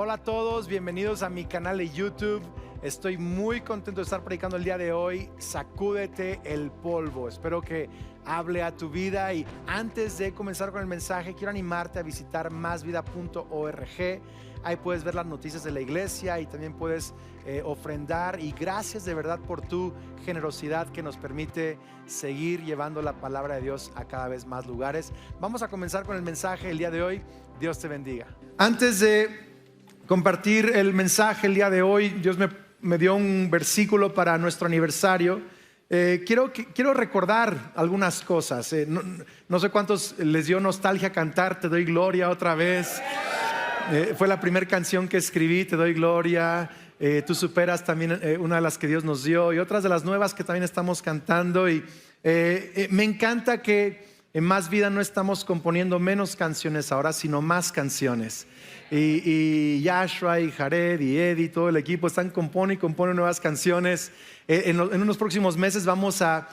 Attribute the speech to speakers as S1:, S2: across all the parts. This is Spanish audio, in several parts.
S1: Hola a todos, bienvenidos a mi canal de YouTube. Estoy muy contento de estar predicando el día de hoy. Sacúdete el polvo. Espero que hable a tu vida. Y antes de comenzar con el mensaje, quiero animarte a visitar masvida.org. Ahí puedes ver las noticias de la iglesia y también puedes ofrendar. Y gracias de verdad por tu generosidad que nos permite seguir llevando la palabra de Dios a cada vez más lugares. Vamos a comenzar con el mensaje el día de hoy. Dios te bendiga. Antes de compartir el mensaje el día de hoy, Dios me dio un versículo para nuestro aniversario. Quiero recordar algunas cosas. No sé cuántos les dio nostalgia cantar Te doy gloria otra vez. Fue la primera canción que escribí, Te doy gloria. Tú superas también una de las que Dios nos dio, y otras de las nuevas que también estamos cantando. Y me encanta que en Más Vida no estamos componiendo menos canciones ahora, sino más canciones. Y Yashua y Jared y Eddie, todo el equipo están componiendo nuevas canciones. En unos próximos meses vamos a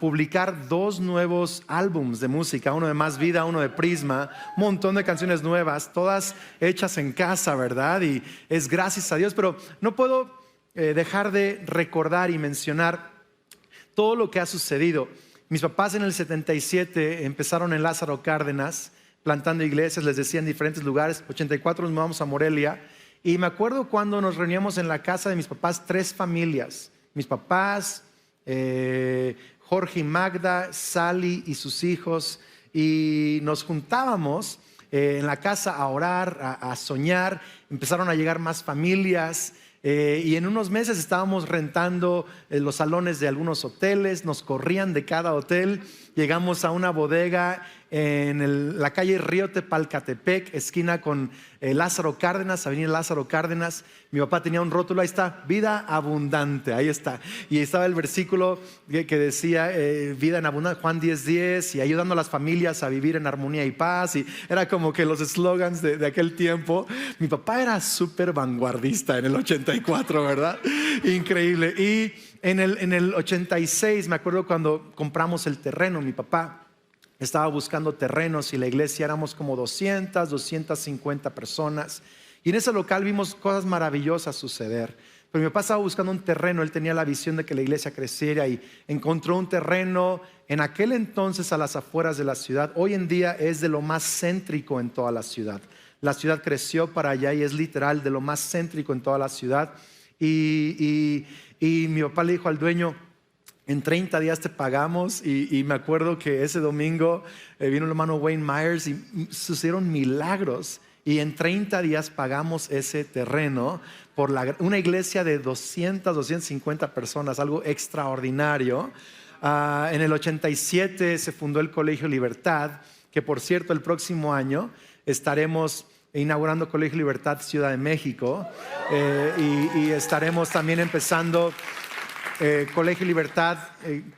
S1: publicar 2 nuevos álbums de música, uno de Más Vida, uno de Prisma, un montón de canciones nuevas, todas hechas en casa, ¿verdad? Y es gracias a Dios, pero no puedo dejar de recordar y mencionar todo lo que ha sucedido. Mis papás en el 77 empezaron en Lázaro Cárdenas, plantando iglesias, les decía, en diferentes lugares. 84 nos mudamos a Morelia. Y me acuerdo cuando nos reuníamos en la casa de mis papás, 3 familias. Mis papás, Jorge y Magda, Sally y sus hijos. Y nos juntábamos en la casa a orar, a soñar. Empezaron a llegar más familias. Y en unos meses estábamos rentando los salones de algunos hoteles. Nos corrían de cada hotel. Llegamos a una bodega en la calle Río Tepalcatepec, esquina con Lázaro Cárdenas, avenida Lázaro Cárdenas. Mi papá tenía un rótulo, ahí está, vida abundante, ahí está. Y estaba el versículo que decía vida en abundancia, Juan 10:10, y ayudando a las familias a vivir en armonía y paz. Y era como que los eslogans de aquel tiempo. Mi papá era súper vanguardista en el 84, ¿verdad? Increíble. Y en el 86, me acuerdo cuando compramos el terreno, mi papá estaba buscando terrenos y la iglesia éramos como 250 personas. Y en ese local vimos cosas maravillosas suceder. Pero mi papá estaba buscando un terreno, él tenía la visión de que la iglesia creciera y encontró un terreno en aquel entonces a las afueras de la ciudad. Hoy en día es de lo más céntrico en toda la ciudad. La ciudad creció para allá y es literal de lo más céntrico en toda la ciudad. Y mi papá le dijo al dueño: en 30 días te pagamos. Y me acuerdo que ese domingo vino el hermano Wayne Myers y sucedieron milagros. Y en 30 días pagamos ese terreno por una iglesia de 250 personas, algo extraordinario. En el 87 se fundó el Colegio Libertad, que por cierto el próximo año estaremos inaugurando Colegio Libertad Ciudad de México. Y estaremos también empezando Colegio Libertad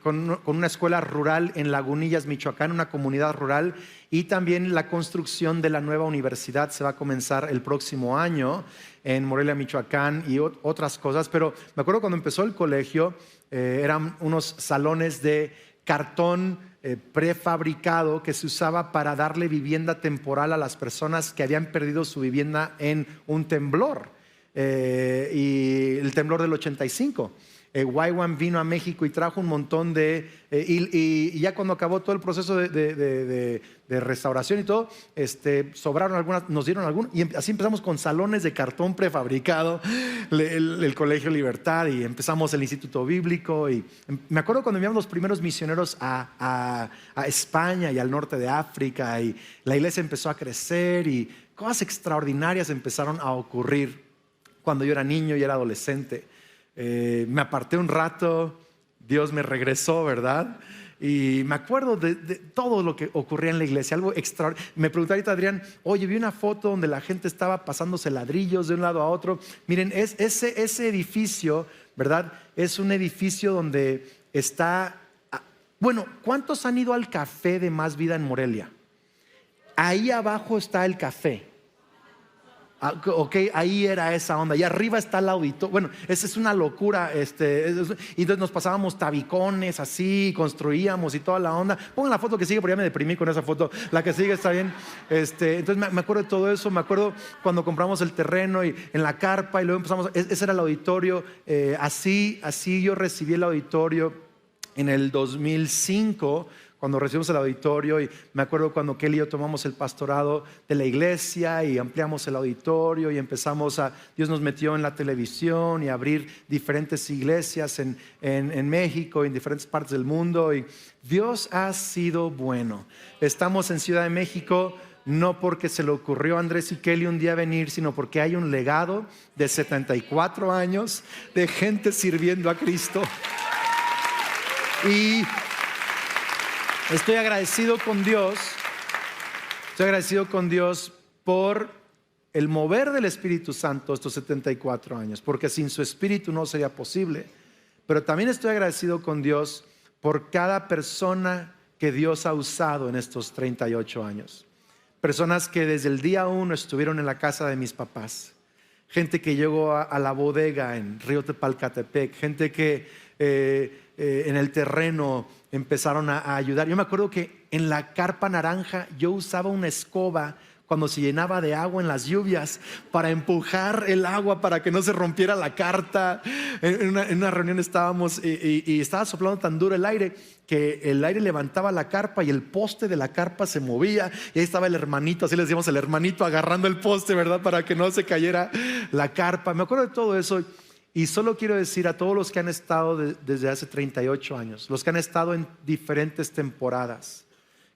S1: con una escuela rural en Lagunillas, Michoacán, una comunidad rural. Y también la construcción de la nueva universidad se va a comenzar el próximo año en Morelia, Michoacán, y otras cosas. Pero me acuerdo cuando empezó el colegio, eran unos salones de cartón prefabricado que se usaba para darle vivienda temporal a las personas que habían perdido su vivienda en un temblor, y el temblor del 85. YWAM vino a México y trajo un montón y ya cuando acabó todo el proceso de restauración y todo, sobraron algunas, nos dieron algunas, y así empezamos con salones de cartón prefabricado, el Colegio Libertad, y empezamos el Instituto Bíblico. Y me acuerdo cuando enviamos los primeros misioneros a España y al norte de África, y la iglesia empezó a crecer y cosas extraordinarias empezaron a ocurrir cuando yo era niño y era adolescente. Me aparté un rato, Dios me regresó, ¿verdad? Y me acuerdo de todo lo que ocurría en la iglesia, algo extraordinario. Me preguntó ahorita Adrián: oye, vi una foto donde la gente estaba pasándose ladrillos de un lado a otro. Miren, ese edificio, ¿verdad? Es un edificio donde está... Bueno, ¿cuántos han ido al café de Más Vida en Morelia? Ahí abajo está el café. Ok, ahí era esa onda. Y arriba está el auditorio. Bueno, esa es una locura. Y entonces nos pasábamos tabicones así, construíamos y toda la onda. Pongan la foto que sigue, porque ya me deprimí con esa foto. La que sigue está bien. Entonces me acuerdo de todo eso. Me acuerdo cuando compramos el terreno y en la carpa y luego empezamos. Ese era el auditorio. Así yo recibí el auditorio en el 2005. Cuando recibimos el auditorio, y me acuerdo cuando Kelly y yo tomamos el pastorado de la iglesia y ampliamos el auditorio y Dios nos metió en la televisión y abrir diferentes iglesias en México y en diferentes partes del mundo, y Dios ha sido bueno. Estamos en Ciudad de México no porque se le ocurrió a Andrés y Kelly un día venir, sino porque hay un legado de 74 años de gente sirviendo a Cristo. Y estoy agradecido con Dios por el mover del Espíritu Santo estos 74 años, porque sin su Espíritu no sería posible. Pero también estoy agradecido con Dios por cada persona que Dios ha usado en estos 38 años. Personas que desde el día 1 estuvieron en la casa de mis papás. Gente que llegó a la bodega en Río Tepalcatepec. Gente que en el terreno empezaron a ayudar. Yo me acuerdo que en la carpa naranja yo usaba una escoba cuando se llenaba de agua en las lluvias para empujar el agua para que no se rompiera la carta. En una reunión estábamos y estaba soplando tan duro el aire que el aire levantaba la carpa y el poste de la carpa se movía, y ahí estaba el hermanito, así le decíamos, el hermanito agarrando el poste, ¿verdad? Para que no se cayera la carpa. Me acuerdo de todo eso. Y solo quiero decir a todos los que han estado desde hace 38 años, los que han estado en diferentes temporadas,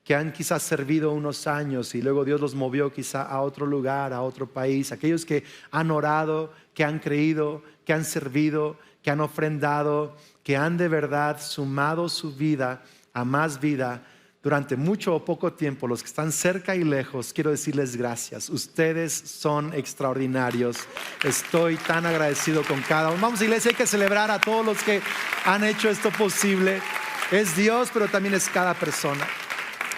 S1: que han quizás servido unos años y luego Dios los movió quizá a otro lugar, a otro país, aquellos que han orado, que han creído, que han servido, que han ofrendado, que han de verdad sumado su vida a más vida durante mucho o poco tiempo. Los que están cerca y lejos, quiero decirles gracias. Ustedes son extraordinarios. Estoy tan agradecido con cada uno. Vamos, iglesia, hay que celebrar a todos los que han hecho esto posible. Es Dios, pero también es cada persona.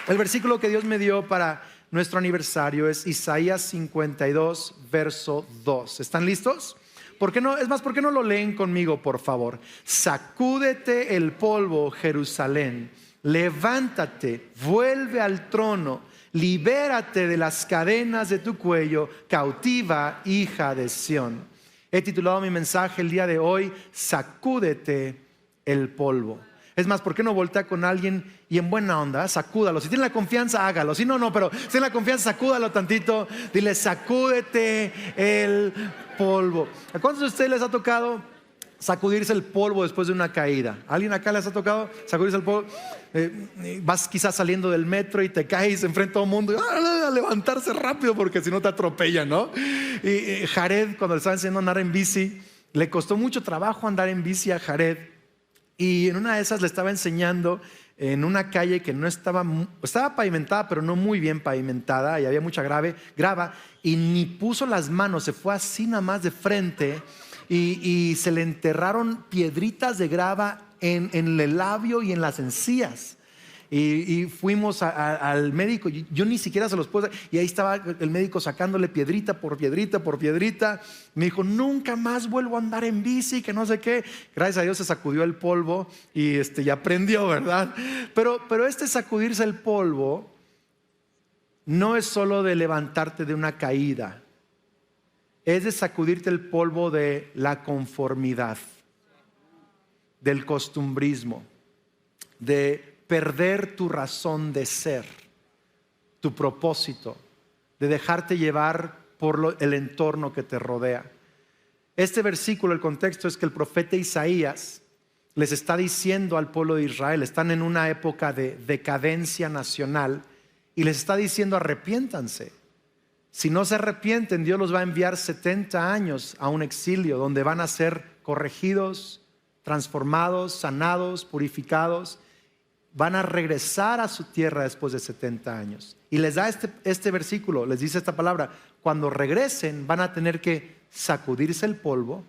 S1: El versículo que Dios me dio para nuestro aniversario es Isaías 52, verso 2. ¿Están listos? ¿Por qué no? Es más, ¿por qué no lo leen conmigo, por favor? Sacúdete el polvo, Jerusalén. Levántate, vuelve al trono, libérate de las cadenas de tu cuello, cautiva hija de Sión. He titulado mi mensaje el día de hoy, Sacúdete el polvo. Es más, ¿por qué no voltea con alguien y en buena onda, sacúdalo? Si tiene la confianza, hágalo. Si no, pero si tiene la confianza, sacúdalo tantito. Dile, sacúdete el polvo. ¿A cuántos de ustedes les ha tocado sacudirse el polvo después de una caída? ¿Alguien acá les ha tocado sacudirse el polvo? Vas quizás saliendo del metro y te caes enfrente de todo el mundo, a levantarse rápido porque si no te atropellan, ¿no? Y Jared, cuando le estaba enseñando a andar en bici, le costó mucho trabajo andar en bici a Jared, y en una de esas le estaba enseñando en una calle que no estaba pavimentada, pero no muy bien pavimentada, y había mucha grava, y ni puso las manos, se fue así nada más de frente, y se le enterraron piedritas de grava en el labio y en las encías. Y fuimos al médico. Yo ni siquiera se los puedo, y ahí estaba el médico sacándole piedrita por piedrita por piedrita. Me dijo, nunca más vuelvo a andar en bici, que no sé qué. Gracias a Dios se sacudió el polvo y aprendió, ¿verdad? Pero sacudirse el polvo no es solo de levantarte de una caída, es de sacudirte el polvo de la conformidad, del costumbrismo, de perder tu razón de ser, tu propósito, de dejarte llevar por el entorno que te rodea. Este versículo, el contexto es que el profeta Isaías les está diciendo al pueblo de Israel, están en una época de decadencia nacional, y les está diciendo, arrepiéntanse. Si no se arrepienten, Dios los va a enviar 70 años a un exilio donde van a ser corregidos, transformados, sanados, purificados. Van a regresar a su tierra después de 70 años. Y les da este versículo, les dice esta palabra: cuando regresen van a tener que sacudirse el polvo,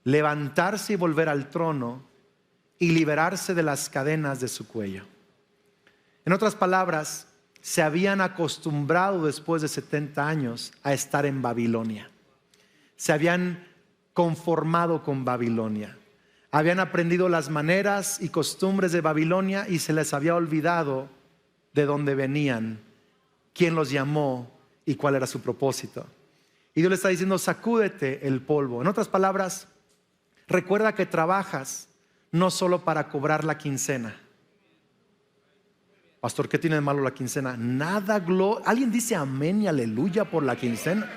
S1: levantarse y volver al trono y liberarse de las cadenas de su cuello. En otras palabras, se habían acostumbrado después de 70 años a estar en Babilonia. Se habían conformado con Babilonia. Habían aprendido las maneras y costumbres de Babilonia y se les había olvidado de dónde venían, quién los llamó y cuál era su propósito. Y Dios le está diciendo: sacúdete el polvo. En otras palabras, recuerda que trabajas no solo para cobrar la quincena. Pastor, ¿qué tiene de malo la quincena? Nada. ¿Alguien dice amén y aleluya por la quincena?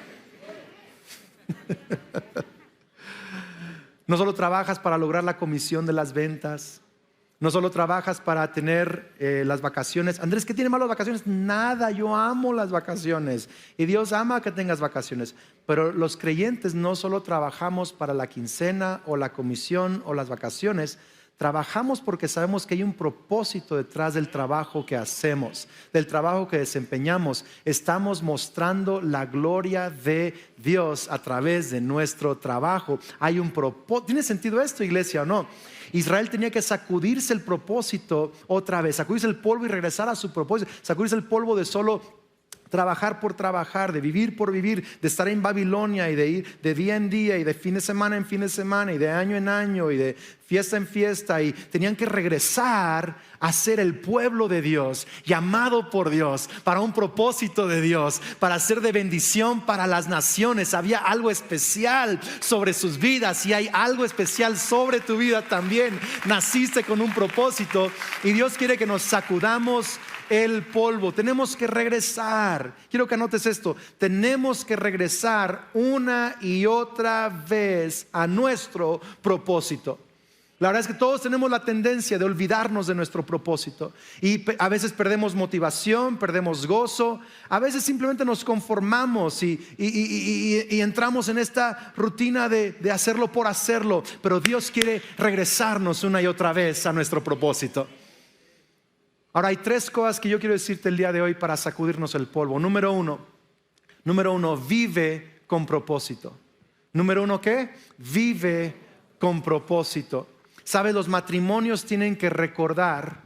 S1: No solo trabajas para lograr la comisión de las ventas, no solo trabajas para tener las vacaciones. Andrés, ¿qué tiene de malo las vacaciones? Nada, yo amo las vacaciones y Dios ama que tengas vacaciones. Pero los creyentes no solo trabajamos para la quincena o la comisión o las vacaciones. Trabajamos porque sabemos que hay un propósito detrás del trabajo que hacemos, del trabajo que desempeñamos. Estamos mostrando la gloria de Dios a través de nuestro trabajo. Hay un propósito. ¿Tiene sentido esto, iglesia, o no? Israel tenía que sacudirse el propósito otra vez, sacudirse el polvo y regresar a su propósito, sacudirse el polvo de solo trabajar por trabajar, de vivir por vivir, de estar en Babilonia y de ir de día en día y de fin de semana en fin de semana y de año en año y de fiesta en fiesta. Y tenían que regresar a ser el pueblo de Dios, llamado por Dios para un propósito de Dios, para ser de bendición para las naciones. Había algo especial sobre sus vidas y hay algo especial sobre tu vida también. Naciste con un propósito y Dios quiere que nos sacudamos el polvo. Tenemos que regresar. Quiero que anotes esto. Tenemos que regresar una y otra vez a nuestro propósito. La verdad es que todos tenemos la tendencia de olvidarnos de nuestro propósito y a veces perdemos motivación, perdemos gozo, a veces simplemente nos conformamos y entramos en esta rutina de hacerlo por hacerlo. Pero Dios quiere regresarnos una y otra vez a nuestro propósito. Ahora hay tres cosas que yo quiero decirte el día de hoy para sacudirnos el polvo. Número uno, vive con propósito. Número uno, ¿qué? Vive con propósito. ¿Sabes? Los matrimonios tienen que recordar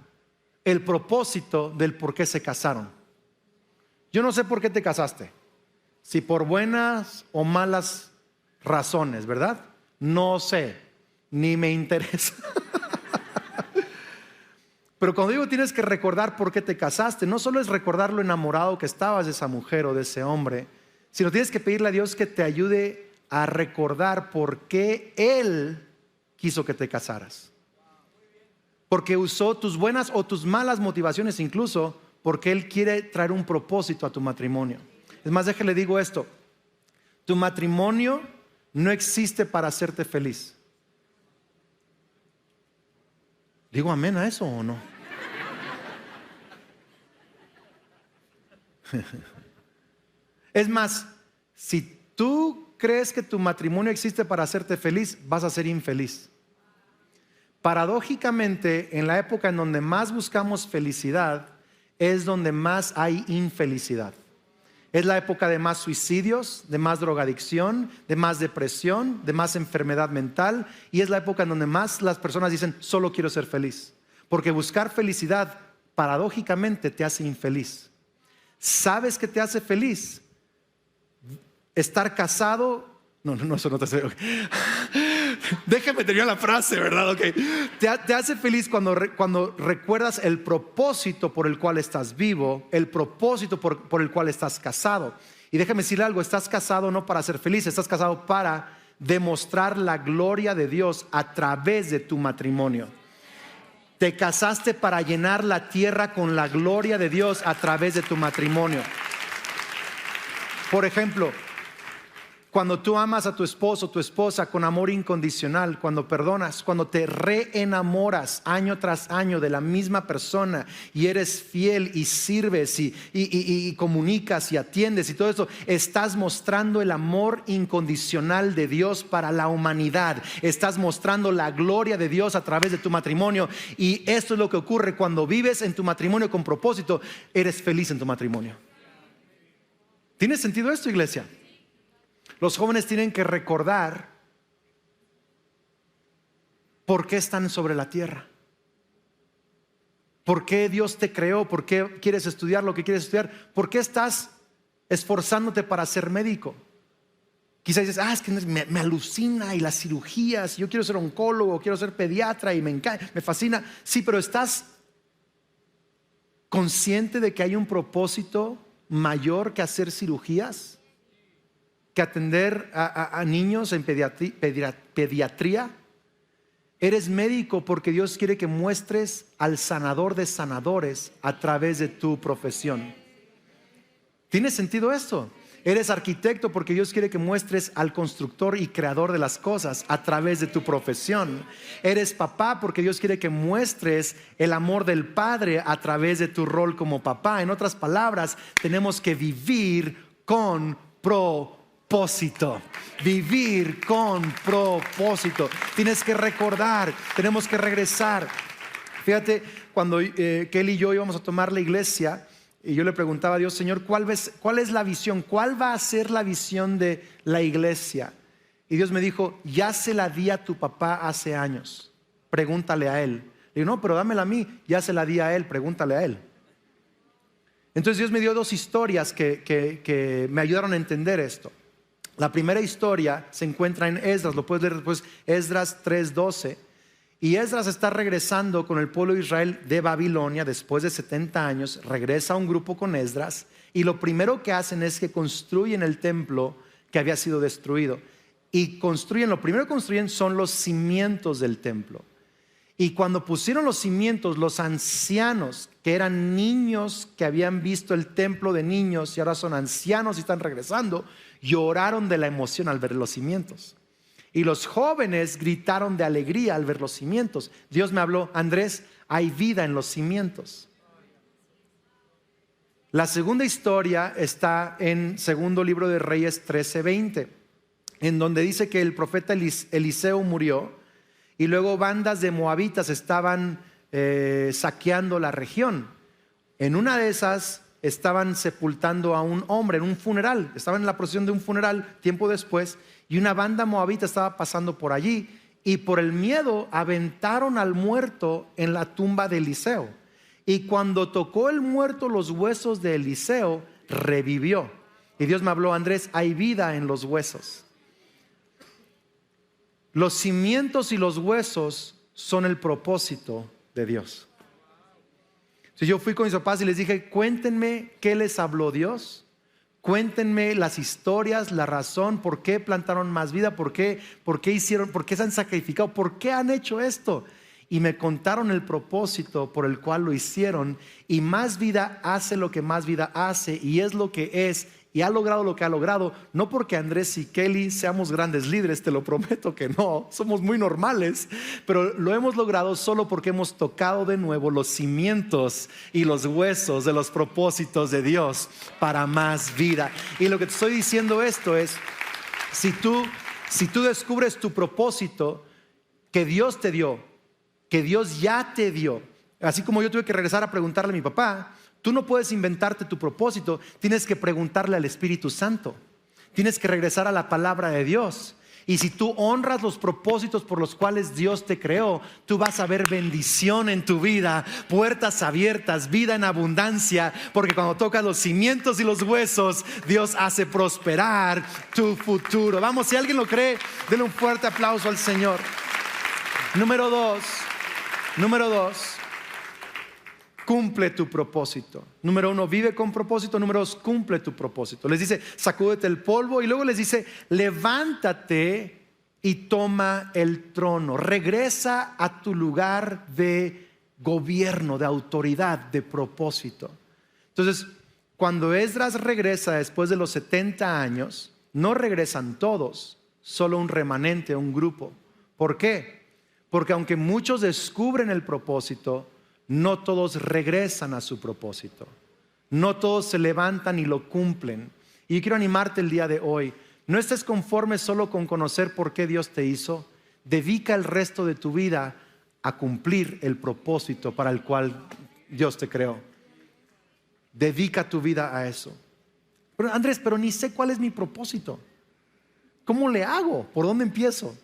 S1: el propósito del por qué se casaron. Yo no sé por qué te casaste, si por buenas o malas razones, ¿verdad? No sé, ni me interesa. Pero cuando digo tienes que recordar por qué te casaste, no solo es recordar lo enamorado que estabas de esa mujer o de ese hombre, sino tienes que pedirle a Dios que te ayude a recordar por qué Él quiso que te casaras. Porque usó tus buenas o tus malas motivaciones, incluso porque Él quiere traer un propósito a tu matrimonio. Es más, déjale digo esto: tu matrimonio no existe para hacerte feliz. ¿Digo amén a eso o no? Es más, si tú crees que tu matrimonio existe para hacerte feliz, vas a ser infeliz. Paradójicamente, en la época en donde más buscamos felicidad, es donde más hay infelicidad. Es la época de más suicidios, de más drogadicción, de más depresión, de más enfermedad mental. Y es la época en donde más las personas dicen: solo quiero ser feliz. Porque buscar felicidad, paradójicamente, te hace infeliz. ¿Sabes qué te hace feliz? Estar casado. No, eso no te hace. Okay. Déjame terminar la frase, ¿verdad? Okay. Te hace feliz cuando recuerdas el propósito por el cual estás vivo, el propósito por el cual estás casado. Y déjame decirle algo: estás casado no para ser feliz, estás casado para demostrar la gloria de Dios a través de tu matrimonio. Te casaste para llenar la tierra con la gloria de Dios a través de tu matrimonio. Por ejemplo, cuando tú amas a tu esposo o tu esposa con amor incondicional, cuando perdonas, cuando te reenamoras año tras año de la misma persona y eres fiel y sirves y comunicas y atiendes y todo eso, estás mostrando el amor incondicional de Dios para la humanidad. Estás mostrando la gloria de Dios a través de tu matrimonio. Y esto es lo que ocurre cuando vives en tu matrimonio con propósito. Eres feliz en tu matrimonio. ¿Tiene sentido esto, iglesia? Los jóvenes tienen que recordar por qué están sobre la tierra. ¿Por qué Dios te creó? ¿Por qué quieres estudiar lo que quieres estudiar? ¿Por qué estás esforzándote para ser médico? Quizás dices, es que me alucina y las cirugías, yo quiero ser oncólogo, quiero ser pediatra y me fascina. Sí, pero ¿estás consciente de que hay un propósito mayor que hacer cirugías? ¿Que atender a niños en pediatría? Eres médico porque Dios quiere que muestres al sanador de sanadores a través de tu profesión. ¿Tiene sentido esto? Eres arquitecto porque Dios quiere que muestres al constructor y creador de las cosas a través de tu profesión. Eres papá porque Dios quiere que muestres el amor del padre a través de tu rol como papá. En otras palabras, tenemos que vivir con propósito. Vivir con propósito. Tienes que recordar, tenemos que regresar. Fíjate, cuando Kelly y yo íbamos a tomar la iglesia, y yo le preguntaba a Dios, Señor, ¿cuál es la visión? ¿Cuál va a ser la visión de la iglesia? Y Dios me dijo, ya se la di a tu papá hace años, pregúntale a él. Le digo, no, pero dámela a mí, ya se la di a él, pregúntale a él. Entonces Dios me dio dos historias que me ayudaron a entender esto. La primera historia se encuentra en Esdras, lo puedes leer después, Esdras 3:12. Y Esdras está regresando con el pueblo de Israel de Babilonia después de 70 años. Regresa un grupo con Esdras y lo primero que hacen es que construyen el templo que había sido destruido. Y lo primero que construyen son los cimientos del templo. Y cuando pusieron los cimientos, los ancianos, que eran niños que habían visto el templo de niños y ahora son ancianos y están regresando, lloraron de la emoción al ver los cimientos. Y los jóvenes gritaron de alegría al ver los cimientos. Dios me habló, Andrés, hay vida en los cimientos. La segunda historia está en segundo libro de Reyes 13:20, en donde dice que el profeta Eliseo murió y luego bandas de moabitas estaban saqueando la región. En una de esas estaban sepultando a un hombre en un funeral, estaban en la procesión de un funeral tiempo después, y una banda moabita estaba pasando por allí y por el miedo aventaron al muerto en la tumba de Eliseo. Y cuando tocó el muerto los huesos de Eliseo, revivió. Y Dios me habló, Andrés, hay vida en los huesos. Los cimientos y los huesos son el propósito de Dios. Si yo fui con mis papás y les dije, cuéntenme qué les habló Dios. Cuéntenme las historias, la razón, por qué plantaron más vida, por qué hicieron, por qué se han sacrificado, por qué han hecho esto. Y me contaron el propósito por el cual lo hicieron. Y más vida hace lo que más vida hace y es lo que es y ha logrado lo que ha logrado. No porque Andrés y Kelly seamos grandes líderes, te lo prometo que no, somos muy normales, pero lo hemos logrado solo porque hemos tocado de nuevo los cimientos y los huesos de los propósitos de Dios para más vida. Y lo que te estoy diciendo esto es, si tú descubres tu propósito que Dios te dio, que Dios ya te dio, así como yo tuve que regresar a preguntarle a mi papá, tú no puedes inventarte tu propósito, tienes que preguntarle al Espíritu Santo, tienes que regresar a la palabra de Dios. Y si tú honras los propósitos por los cuales Dios te creó, tú vas a ver bendición en tu vida, puertas abiertas, vida en abundancia, porque cuando tocas los cimientos y los huesos, Dios hace prosperar tu futuro. Vamos, si alguien lo cree, denle un fuerte aplauso al Señor. Número dos, cumple tu propósito. Número uno, vive con propósito. Número dos, cumple tu propósito. Les dice, sacúdete el polvo. Y luego les dice, levántate y toma el trono. Regresa a tu lugar de gobierno, de autoridad, de propósito. Entonces, cuando Esdras regresa después de los 70 años, no regresan todos, solo un remanente, un grupo. ¿Por qué? Porque aunque muchos descubren el propósito, no todos regresan a su propósito. No todos se levantan y lo cumplen. Y yo quiero animarte el día de hoy. No estés conforme solo con conocer por qué Dios te hizo. Dedica el resto de tu vida a cumplir el propósito para el cual Dios te creó. Dedica tu vida a eso. Pero Andrés, pero ni sé cuál es mi propósito. ¿Cómo le hago? ¿Por dónde empiezo?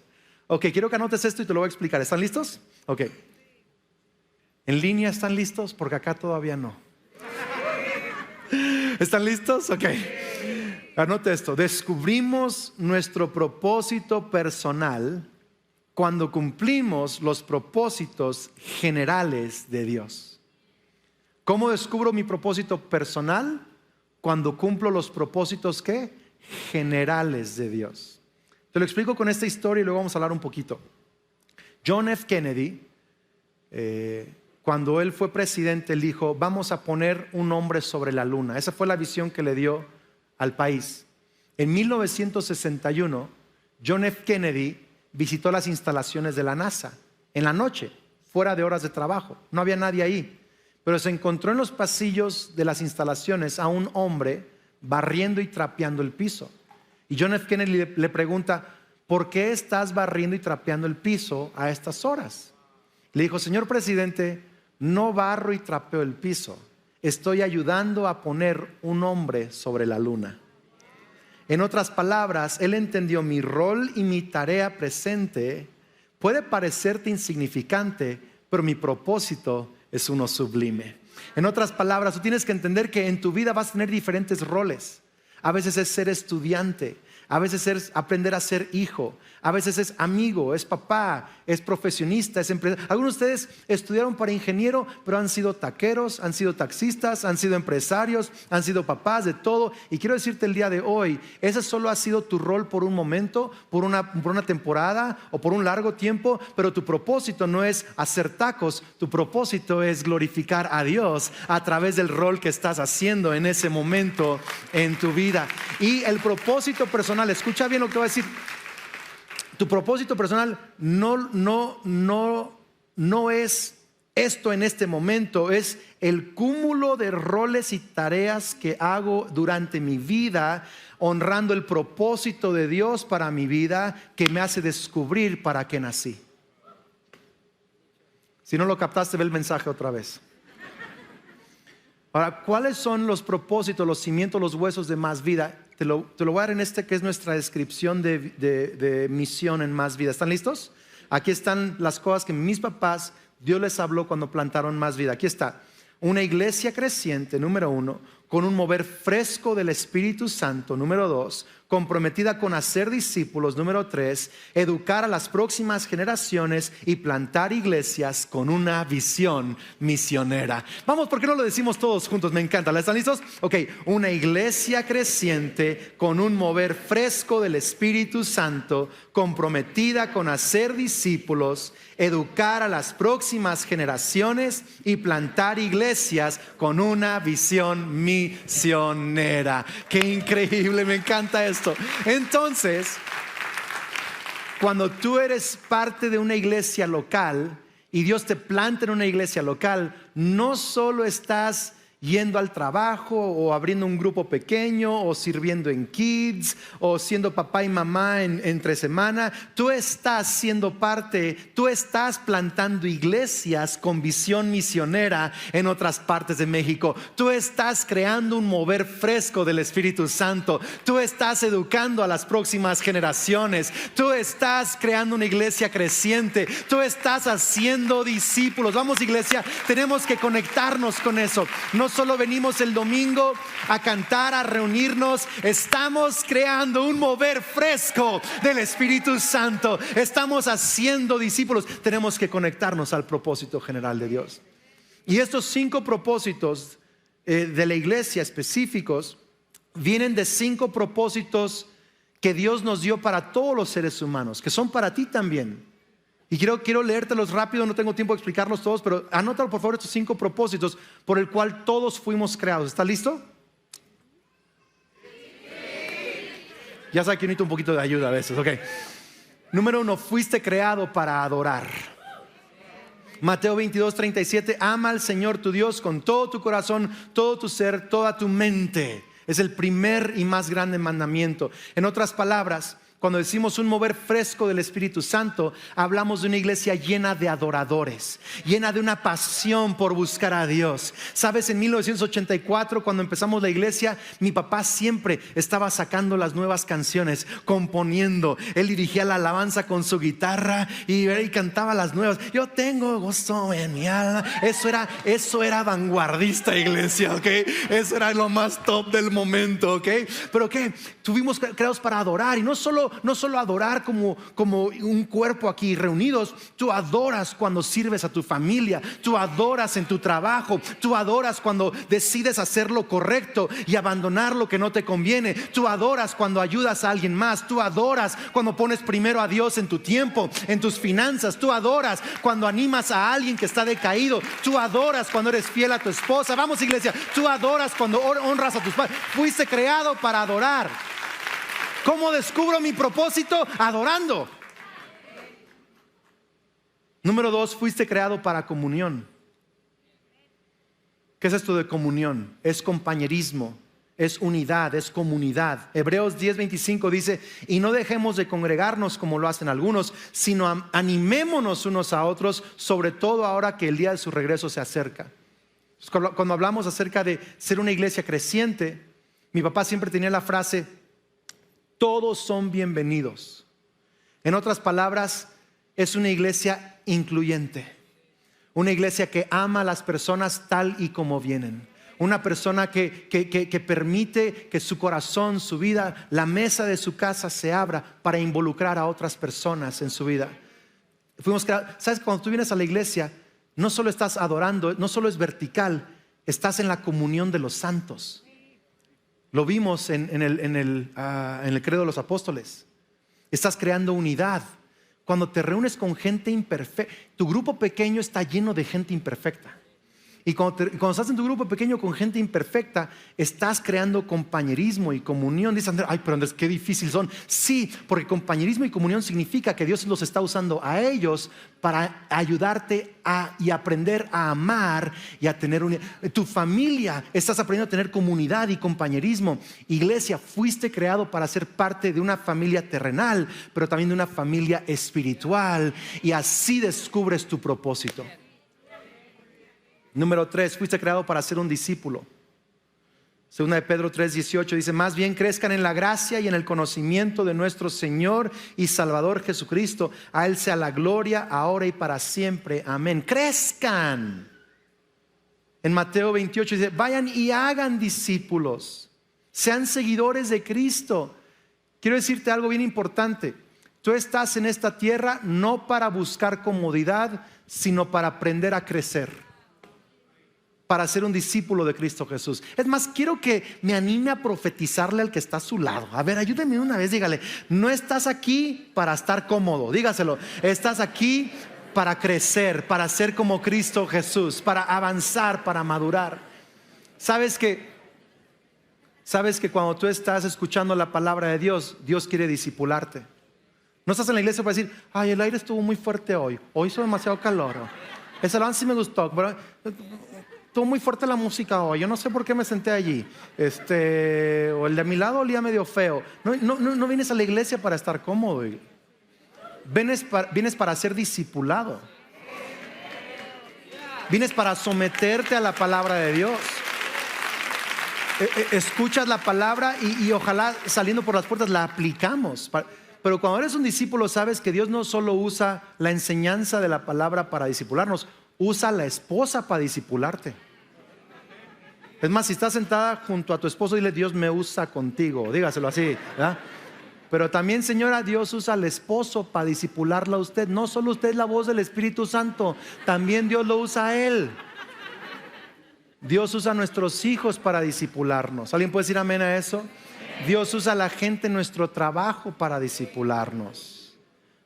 S1: Ok, quiero que anotes esto y te lo voy a explicar. ¿Están listos? Ok. ¿En línea están listos? Porque acá todavía no. ¿Están listos? Ok. Anote esto. Descubrimos nuestro propósito personal cuando cumplimos los propósitos generales de Dios. ¿Cómo descubro mi propósito personal? Cuando cumplo los propósitos, ¿qué? Generales de Dios. Te lo explico con esta historia y luego vamos a hablar un poquito. John F. Kennedy, cuando él fue presidente, él dijo: vamos a poner un hombre sobre la luna. Esa fue la visión que le dio al país. En 1961, John F. Kennedy visitó las instalaciones de la NASA en la noche, fuera de horas de trabajo. No había nadie ahí, pero se encontró en los pasillos de las instalaciones a un hombre barriendo y trapeando el piso. Y John F. Kennedy le pregunta: ¿por qué estás barriendo y trapeando el piso a estas horas? Le dijo: señor presidente, no barro y trapeo el piso, estoy ayudando a poner un hombre sobre la luna. En otras palabras, él entendió: mi rol y mi tarea presente puede parecerte insignificante, pero mi propósito es uno sublime. En otras palabras, tú tienes que entender que en tu vida vas a tener diferentes roles. A veces es ser estudiante, a veces es aprender a ser hijo, a veces es amigo, es papá, es profesionista, es empresario. Algunos de ustedes estudiaron para ingeniero, pero han sido taqueros, han sido taxistas, han sido empresarios, han sido papás, de todo. Y quiero decirte el día de hoy, ese solo ha sido tu rol por un momento, por una temporada o por un largo tiempo, pero tu propósito no es hacer tacos, tu propósito es glorificar a Dios a través del rol que estás haciendo en ese momento en tu vida. Y el propósito personal, escucha bien lo que voy a decir. Tu propósito personal no es esto en este momento, es el cúmulo de roles y tareas que hago durante mi vida, honrando el propósito de Dios para mi vida, que me hace descubrir para qué nací. Si no lo captaste, ve el mensaje otra vez. Ahora, ¿cuáles son los propósitos, los cimientos, los huesos de Más Vida? Te lo voy a dar en que es nuestra descripción de misión en Más Vida. ¿Están listos? Aquí están las cosas que mis papás, Dios les habló cuando plantaron Más Vida. Aquí está: una iglesia creciente, número 1, con un mover fresco del Espíritu Santo, número 2, comprometida con hacer discípulos, número 3, educar a las próximas generaciones y plantar iglesias con una visión misionera. Vamos, ¿por qué no lo decimos todos juntos? Me encanta. ¿Están listos? Ok, una iglesia creciente con un mover fresco del Espíritu Santo, comprometida con hacer discípulos, educar a las próximas generaciones y plantar iglesias con una visión misionera. Qué increíble, me encanta esto. Entonces, cuando tú eres parte de una iglesia local y Dios te planta en una iglesia local, no solo estás yendo al trabajo o abriendo un grupo pequeño o sirviendo en kids o siendo papá y mamá entre semana. Tú estás siendo parte, tú estás plantando iglesias con visión misionera en otras partes de México. Tú estás creando un mover fresco del Espíritu Santo. Tú estás educando a las próximas generaciones. Tú estás creando una iglesia creciente. Tú estás haciendo discípulos. Vamos, iglesia, tenemos que conectarnos con eso. No solo venimos el domingo a cantar, a reunirnos, estamos creando un mover fresco del Espíritu Santo. Estamos haciendo discípulos. Tenemos que conectarnos al propósito general de Dios. Y estos 5 propósitos de la iglesia específicos vienen de 5 propósitos que Dios nos dio para todos los seres humanos, que son para ti también. Y quiero leértelos rápido, no tengo tiempo de explicarlos todos, pero anótalo por favor, estos 5 propósitos por el cual todos fuimos creados. ¿Estás listo? Ya sabes que necesito un poquito de ayuda a veces, ok. Número 1, fuiste creado para adorar. Mateo 22:37, ama al Señor tu Dios con todo tu corazón, todo tu ser, toda tu mente. Es el primer y más grande mandamiento. En otras palabras, Cuando decimos un mover fresco del Espíritu Santo, hablamos de una iglesia llena de adoradores, llena de una pasión por buscar a Dios. Sabes, en 1984, cuando empezamos la iglesia, mi papá siempre estaba sacando las nuevas canciones, componiendo. Él dirigía la alabanza con su guitarra y cantaba las nuevas. Yo tengo gozo en mi alma. Eso era vanguardista, iglesia, ¿ok? Eso era lo más top del momento, ¿ok? Pero ¿qué? Tuvimos creados para adorar, y no solo adorar como un cuerpo aquí reunidos. Tú adoras cuando sirves a tu familia, tú adoras en tu trabajo, tú adoras cuando decides hacer lo correcto y abandonar lo que no te conviene, tú adoras cuando ayudas a alguien más, tú adoras cuando pones primero a Dios en tu tiempo, en tus finanzas, tú adoras cuando animas a alguien que está decaído, tú adoras cuando eres fiel a tu esposa. Vamos, iglesia, tú adoras cuando honras a tus padres. Fuiste creado para adorar. ¿Cómo descubro mi propósito? Adorando. Número 2, fuiste creado para comunión. ¿Qué es esto de comunión? Es compañerismo, es unidad, es comunidad. Hebreos 10:25 dice: y no dejemos de congregarnos como lo hacen algunos, sino animémonos unos a otros, sobre todo ahora que el día de su regreso se acerca. Cuando hablamos acerca de ser una iglesia creciente, mi papá siempre tenía la frase: todos son bienvenidos. En otras palabras, es una iglesia incluyente, una iglesia que ama a las personas tal y como vienen, una persona que permite que su corazón, su vida, la mesa de su casa se abra para involucrar a otras personas en su vida. ¿Sabes? Cuando tú vienes a la iglesia, no solo estás adorando, no solo es vertical, estás en la comunión de los santos. Lo vimos en el credo de los apóstoles. Estás creando unidad. Cuando te reúnes con gente imperfecta, tu grupo pequeño está lleno de gente imperfecta. Y cuando estás en tu grupo pequeño con gente imperfecta, estás creando compañerismo y comunión. Dice Andrés: ay, pero Andrés, qué difícil son. Sí, porque compañerismo y comunión significa que Dios los está usando a ellos para ayudarte y aprender a amar y a tener unidad. Tu familia, estás aprendiendo a tener comunidad y compañerismo. Iglesia, fuiste creado para ser parte de una familia terrenal, pero también de una familia espiritual, y así descubres tu propósito. Número 3, fuiste creado para ser un discípulo. Segunda de Pedro 3:18 dice: más bien crezcan en la gracia y en el conocimiento de nuestro Señor y Salvador Jesucristo. A Él sea la gloria ahora y para siempre. Amén. Crezcan. En Mateo 28 dice: vayan y hagan discípulos, sean seguidores de Cristo. Quiero decirte algo bien importante. Tú estás en esta tierra no para buscar comodidad, sino para aprender a crecer, para ser un discípulo de Cristo Jesús. Es más, quiero que me anime a profetizarle al que está a su lado. A ver, ayúdeme una vez, dígale: no estás aquí para estar cómodo, dígaselo. Estás aquí para crecer, para ser como Cristo Jesús, para avanzar, para madurar. ¿Sabes que cuando tú estás escuchando la palabra de Dios, Dios quiere discipularte? No estás en la iglesia para decir: ay, el aire estuvo muy fuerte hoy hizo demasiado calor, esa alabanza sí me gustó, pero estuvo muy fuerte la música hoy, yo no sé por qué me senté allí, o el de mi lado olía medio feo. No vienes a la iglesia para estar cómodo. Vienes para ser discipulado. Vienes para someterte a la palabra de Dios. Escuchas la palabra y ojalá saliendo por las puertas la aplicamos. Pero cuando eres un discípulo, sabes que Dios no solo usa la enseñanza de la palabra para discipularnos, usa la esposa para discipularte. Es más, si estás sentada junto a tu esposo, dile: Dios me usa contigo, dígaselo así, ¿verdad? Pero también, señora, Dios usa al esposo para discipularla a usted. No solo usted es la voz del Espíritu Santo, también Dios lo usa a él. Dios usa a nuestros hijos para discipularnos. ¿Alguien puede decir amén a eso? Dios usa a la gente en nuestro trabajo para discipularnos.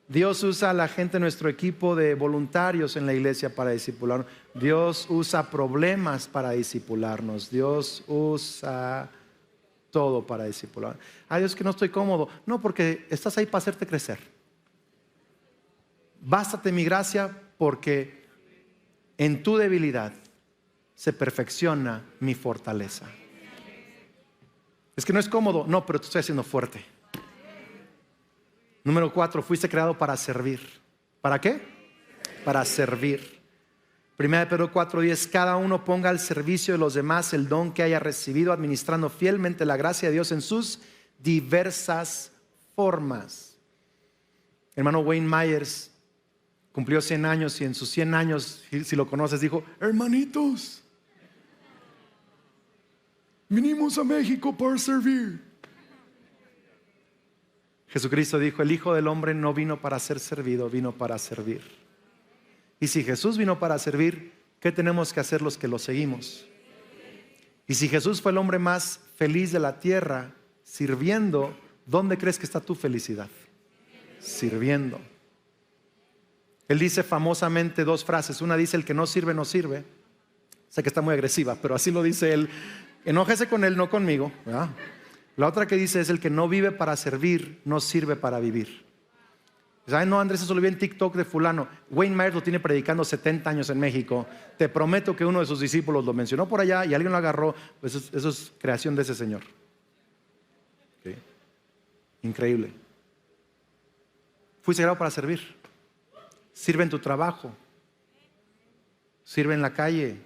S1: Dios usa a la gente en nuestro equipo de voluntarios en la iglesia para discipularnos. Dios usa problemas para discipularnos. Dios usa todo para discipular. Ay, Dios, que no estoy cómodo. No, porque estás ahí para hacerte crecer. Bástate mi gracia, porque en tu debilidad se perfecciona mi fortaleza. Es que no es cómodo. No, pero te estoy haciendo fuerte. Número 4, fuiste creado para servir. ¿Para qué? Para servir. 1 Pedro 4:10, cada uno ponga al servicio de los demás el don que haya recibido, administrando fielmente la gracia de Dios en sus diversas formas. Hermano Wayne Myers cumplió 100 años y en sus 100 años, si lo conoces, dijo: hermanitos, vinimos a México para servir. Jesucristo dijo: el Hijo del Hombre no vino para ser servido, vino para servir. Y si Jesús vino para servir, ¿qué tenemos que hacer los que lo seguimos? Y si Jesús fue el hombre más feliz de la tierra, sirviendo, ¿dónde crees que está tu felicidad? Sirviendo. Él dice famosamente 2 frases. Una dice: el que no sirve, no sirve. Sé que está muy agresiva, pero así lo dice él. Enójese con él, no conmigo, ¿verdad? La otra que dice es: el que no vive para servir, no sirve para vivir. ¿Saben? No, Andrés, eso lo vi en TikTok de fulano. Wayne Myers lo tiene predicando 70 años en México. Te prometo que uno de sus discípulos lo mencionó por allá y alguien lo agarró. Pues eso es creación de ese señor. ¿Sí? Increíble. Fuiste creado para servir. Sirve en tu trabajo. Sirve en la calle.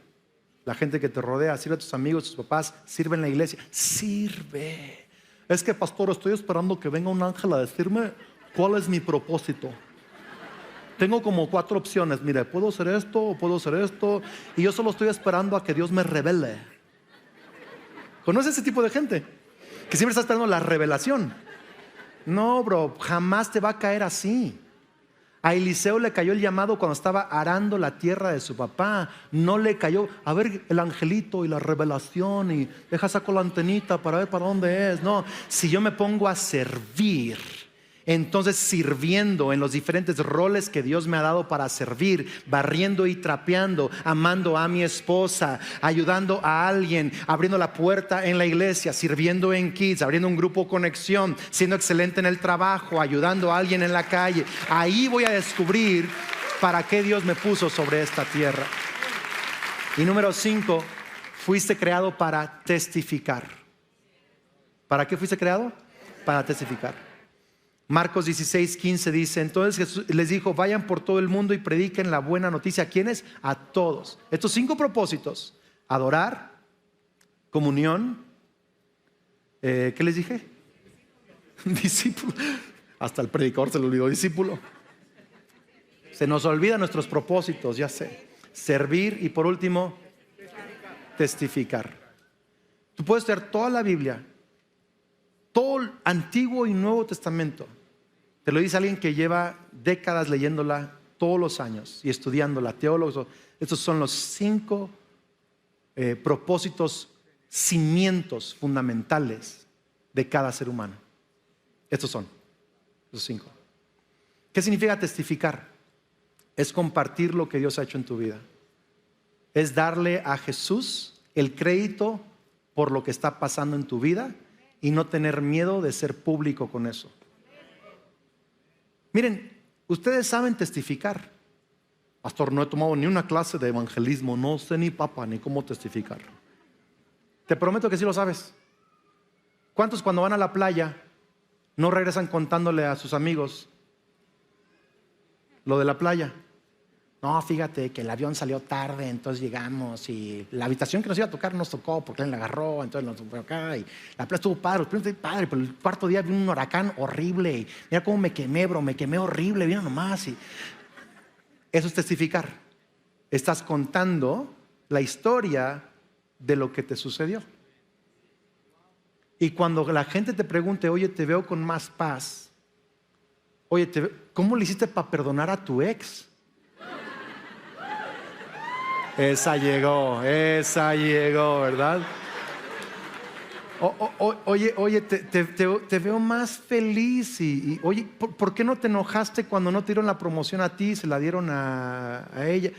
S1: La gente que te rodea. Sirve a tus amigos, tus papás. Sirve en la iglesia. Sirve. Es que, pastor, estoy esperando que venga un ángel a decirme cuál es mi propósito. Tengo como 4 opciones. Mire, puedo hacer esto o puedo hacer esto. Y yo solo estoy esperando a que Dios me revele. ¿Conoces ese tipo de gente? Que siempre está esperando la revelación. No, bro, jamás te va a caer así. A Eliseo le cayó el llamado cuando estaba arando la tierra de su papá. No le cayó, a ver, el angelito y la revelación y deja saco la antenita para ver para dónde es. No, si yo me pongo a servir, entonces sirviendo en los diferentes roles que Dios me ha dado para servir, barriendo y trapeando, amando a mi esposa, ayudando a alguien, abriendo la puerta en la iglesia, sirviendo en Kids, abriendo un grupo conexión, siendo excelente en el trabajo, ayudando a alguien en la calle. Ahí voy a descubrir para qué Dios me puso sobre esta tierra. Y número 5, fuiste creado para testificar. ¿Para qué fuiste creado? Para testificar. Marcos 16:15 dice: entonces Jesús les dijo: vayan por todo el mundo y prediquen la buena noticia. ¿A quiénes? A todos. Estos 5 propósitos: adorar, comunión, ¿qué les dije? Discípulo. Hasta el predicador se le olvidó discípulo. Se nos olvidan nuestros propósitos, ya sé. Servir y por último, testificar. Tú puedes leer toda la Biblia, todo el Antiguo y Nuevo Testamento. Te lo dice alguien que lleva décadas leyéndola todos los años y estudiándola, teólogos. Estos son los 5 propósitos, cimientos fundamentales de cada ser humano. Estos son los 5. ¿Qué significa testificar? Es compartir lo que Dios ha hecho en tu vida. Es darle a Jesús el crédito por lo que está pasando en tu vida y no tener miedo de ser público con eso. Miren, ustedes saben testificar. Pastor, no he tomado ni una clase de evangelismo, no sé ni papa ni cómo testificar. Te prometo que sí lo sabes. ¿Cuántos cuando van a la playa no regresan contándole a sus amigos lo de la playa? No, fíjate que el avión salió tarde, entonces llegamos y la habitación que nos iba a tocar nos tocó porque él la agarró, entonces nos fue acá y la playa estuvo padre, pero el 4º día vino un huracán horrible y mira cómo me quemé, bro, me quemé horrible, mira nomás. Y eso es testificar. Estás contando la historia de lo que te sucedió. Y cuando la gente te pregunte: oye, te veo con más paz, oye, ¿cómo le hiciste para perdonar a tu ex? Esa llegó, ¿verdad? Oye, te veo más feliz y oye, ¿por qué no te enojaste cuando no te dieron la promoción a ti y se la dieron a ella?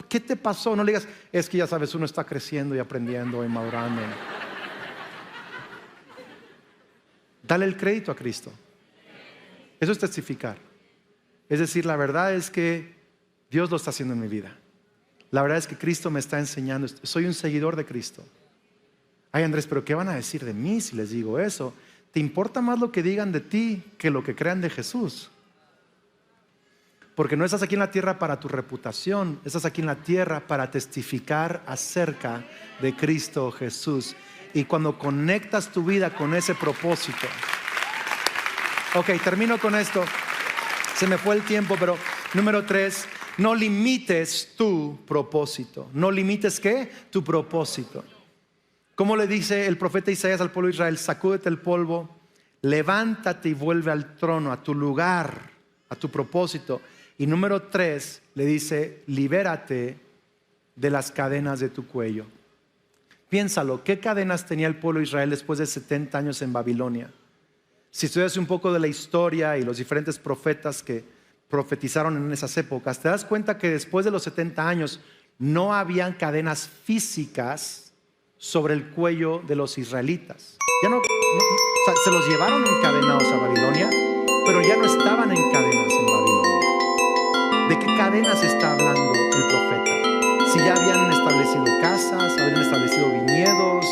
S1: ¿Qué te pasó? No le digas: es que ya sabes, uno está creciendo y aprendiendo y madurando. Dale el crédito a Cristo. Eso es testificar. Es decir, la verdad es que Dios lo está haciendo en mi vida. La verdad es que Cristo me está enseñando. Soy un seguidor de Cristo. Ay, Andrés, pero ¿qué van a decir de mí si les digo eso? te importa más lo que digan de ti que lo que crean de Jesús. Porque no estás aquí en la tierra para tu reputación, estás aquí en la tierra para testificar acerca de Cristo Jesús. Y cuando conectas tu vida con ese propósito. Ok, termino con esto. Se me fue el tiempo, pero número 3, no limites tu propósito. ¿No limites qué? Tu propósito. Como le dice el profeta Isaías al pueblo de Israel: sacúdete el polvo, levántate y vuelve al trono, a tu lugar, a tu propósito. Y número 3 le dice: libérate de las cadenas de tu cuello. Piénsalo, ¿qué cadenas tenía el pueblo de Israel después de 70 años en Babilonia? Si estudias un poco de la historia y los diferentes profetas que profetizaron en esas épocas, te das cuenta que después de los 70 años no habían cadenas físicas sobre el cuello de los israelitas. Ya o sea, se los llevaron encadenados a Babilonia, pero ya no estaban en cadenas en Babilonia. ¿De qué cadenas está hablando el profeta? Si ya habían establecido casas, habían establecido viñedos,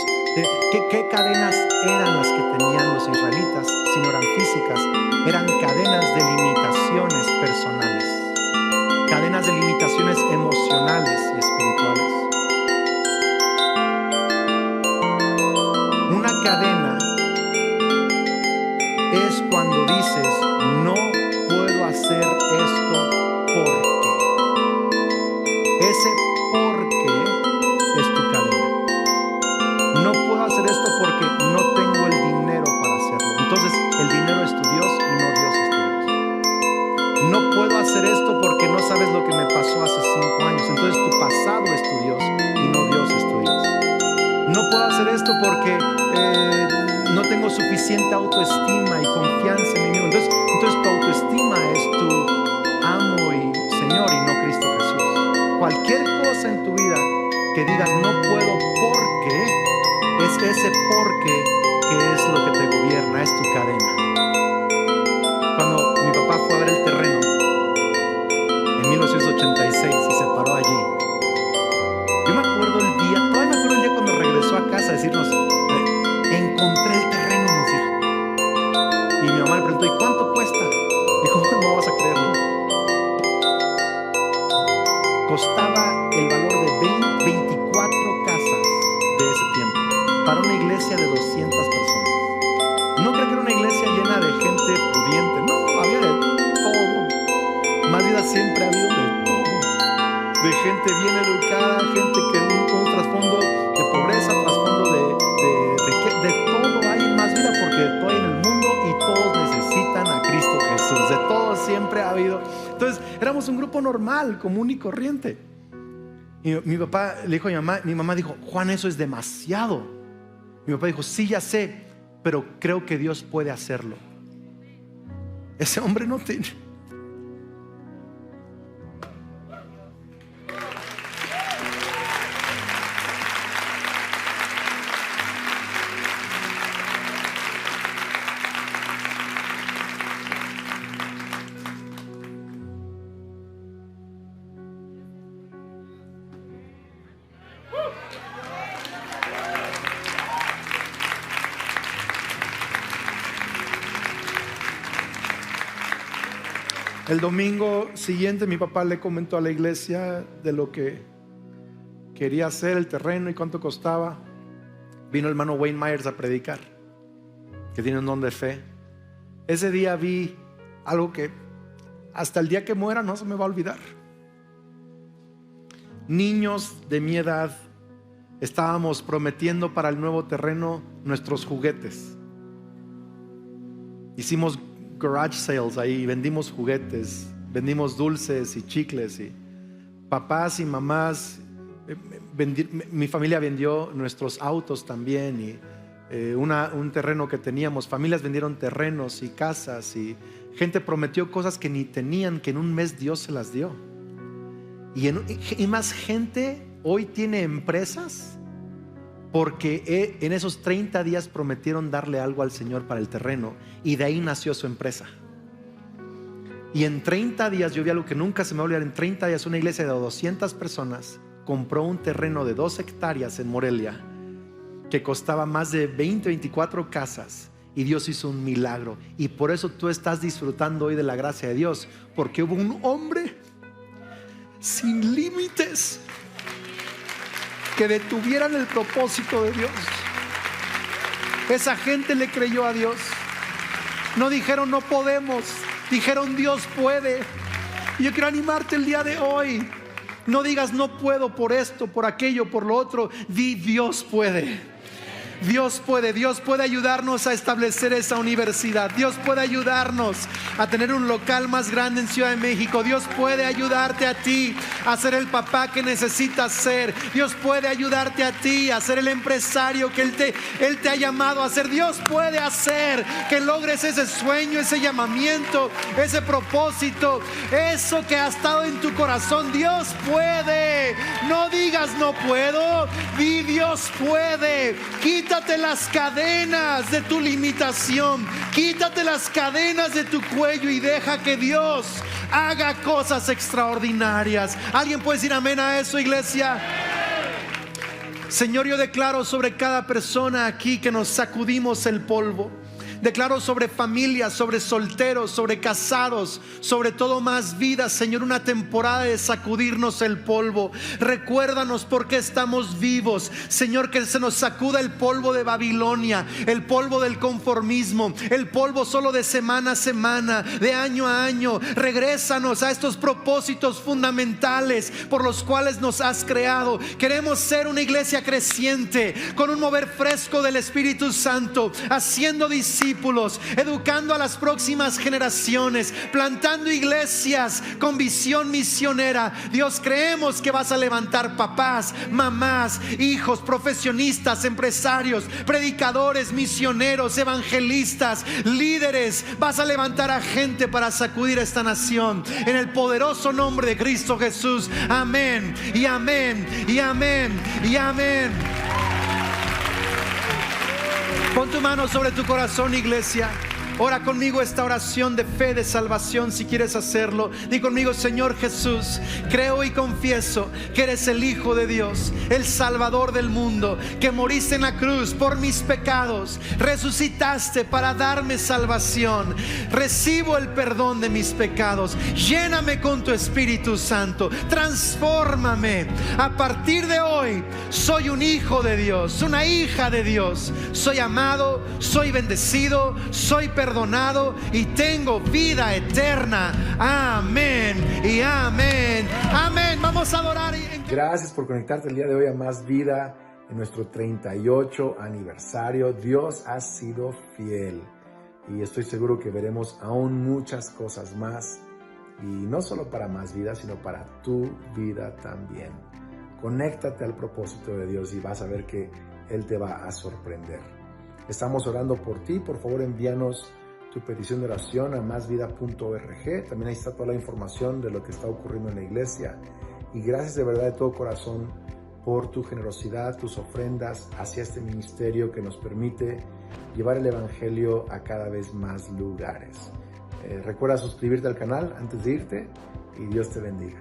S1: ¿qué cadenas eran las que tenían los israelitas? Si no eran físicas, eran cadenas de limitaciones personales, cadenas de limitaciones emocionales y espirituales. Una cadena es cuando dices: no puedo hacer esto porque. Ese porque es tu cadena. No puedo hacer esto porque no tengo el dinero para hacerlo. Entonces el dinero es tu Dios y no Dios es tu Dios. No puedo hacer esto porque no sabes lo que me pasó hace 5 años. Entonces tu pasado es tu Dios y no Dios es tu Dios. No puedo hacer esto porque no tengo suficiente autoestima y confianza en mí mismo. Entonces tu autoestima es tu amo y Señor y no Cristo Jesús. Cualquier cosa en tu vida que digas no puedo porque, es ese porque que es lo que te gobierna, es tu cadena. Cuando mi papá fue a ver el terreno en 1986 y se paró allí, yo me acuerdo el día, todavía me acuerdo el día cuando regresó a casa a decirnos: encontré el terreno, nos dijo. Y mi mamá le preguntó: ¿y cuánto cuesta? Dijo: no vas a creerlo. Costaba el valor de 24 casas de ese tiempo para una iglesia de 200 personas. No creo que era una iglesia llena de gente pudiente, no, había de todo. Más vida siempre ha habido de todo, de gente bien educada, gente que un trasfondo de pobreza, trasfondo de riqueza, de todo hay en Más Vida, porque de todo hay en el mundo y todos necesitan a Cristo Jesús. De todo siempre ha habido. Entonces éramos un grupo normal, común y corriente. Y mi papá le dijo a mi mamá dijo: Juan, eso es demasiado. Mi papá dijo: sí, ya sé, pero creo que Dios puede hacerlo. Ese hombre no tiene. El domingo siguiente mi papá le comentó a la iglesia de lo que quería hacer, el terreno y cuánto costaba. Vino el hermano Wayne Myers a predicar, que tiene un don de fe. Ese día vi algo que hasta el día que muera no se me va a olvidar. Niños de mi edad estábamos prometiendo para el nuevo terreno nuestros juguetes. Hicimos garage sales ahí, vendimos juguetes, vendimos dulces y chicles, y papás y mamás, mi familia vendió nuestros autos también, y un terreno que teníamos, familias vendieron terrenos y casas, y gente prometió cosas que ni tenían, que en un mes Dios se las dio. Y más gente hoy tiene empresas porque en esos 30 días prometieron darle algo al Señor para el terreno, y de ahí nació su empresa. Y en 30 días, yo vi algo que nunca se me va a olvidar. En 30 días una iglesia de 200 personas compró un terreno de 2 hectáreas en Morelia que costaba más de 24 casas, y Dios hizo un milagro. Y por eso tú estás disfrutando hoy de la gracia de Dios, porque hubo un hombre sin límites que detuvieran el propósito de Dios. Esa gente le creyó a Dios. No dijeron no podemos, dijeron Dios puede. Y yo quiero animarte el día de hoy. No digas no puedo por esto, por aquello, por lo otro. Di Dios puede. Dios puede ayudarnos a establecer esa universidad. Dios puede ayudarnos a tener un local más grande en Ciudad de México. Dios puede ayudarte a ti a ser el papá que necesitas ser. Dios puede ayudarte a ti a ser el empresario que Él te ha llamado a ser. Dios puede hacer que logres ese sueño, ese llamamiento, ese propósito, eso que ha estado en tu corazón. Dios puede. No digas no puedo, di Dios puede. Quítate las cadenas de tu limitación, quítate las cadenas de tu cuello y deja que Dios haga cosas extraordinarias. ¿Alguien puede decir amén a eso, iglesia? Señor, yo declaro sobre cada persona aquí que nos sacudimos el polvo. Declaro sobre familias, sobre solteros, sobre casados, sobre todo Más Vida, Señor, una temporada de sacudirnos el polvo. Recuérdanos por qué estamos vivos, Señor, que se nos sacuda el polvo de Babilonia, el polvo del conformismo, el polvo solo de semana a semana, de año a año. Regrésanos a estos propósitos fundamentales por los cuales nos has creado. Queremos ser una iglesia creciente, con un mover fresco del Espíritu Santo, haciendo discípulos, educando a las próximas generaciones, plantando iglesias con visión misionera. Dios, creemos que vas a levantar papás, mamás, hijos, profesionistas, empresarios, predicadores, misioneros, evangelistas, líderes. Vas a levantar a gente para sacudir esta nación, en el poderoso nombre de Cristo Jesús. Amén y amén y amén y amén. Pon tu mano sobre tu corazón, iglesia. Ora conmigo esta oración de fe, de salvación, si quieres hacerlo. Di conmigo: Señor Jesús, creo y confieso que eres el Hijo de Dios, el Salvador del mundo, que moriste en la cruz por mis pecados, resucitaste para darme salvación. Recibo el perdón de mis pecados. Lléname con tu Espíritu Santo, transfórmame. A partir de hoy soy un hijo de Dios, una hija de Dios. Soy amado, soy bendecido, soy perdonado y tengo vida eterna. Amén y amén. Amén. Vamos a adorar.
S2: Gracias por conectarte el día de hoy a Más Vida en nuestro 38 aniversario. Dios ha sido fiel y estoy seguro que veremos aún muchas cosas más, y no solo para Más Vida, sino para tu vida también. Conéctate al propósito de Dios y vas a ver que Él te va a sorprender. Estamos orando por ti. Por favor, envíanos tu petición de oración a masvida.org. También ahí está toda la información de lo que está ocurriendo en la iglesia. Y gracias de verdad de todo corazón por tu generosidad, tus ofrendas hacia este ministerio que nos permite llevar el evangelio a cada vez más lugares. Recuerda suscribirte al canal antes de irte y Dios te bendiga.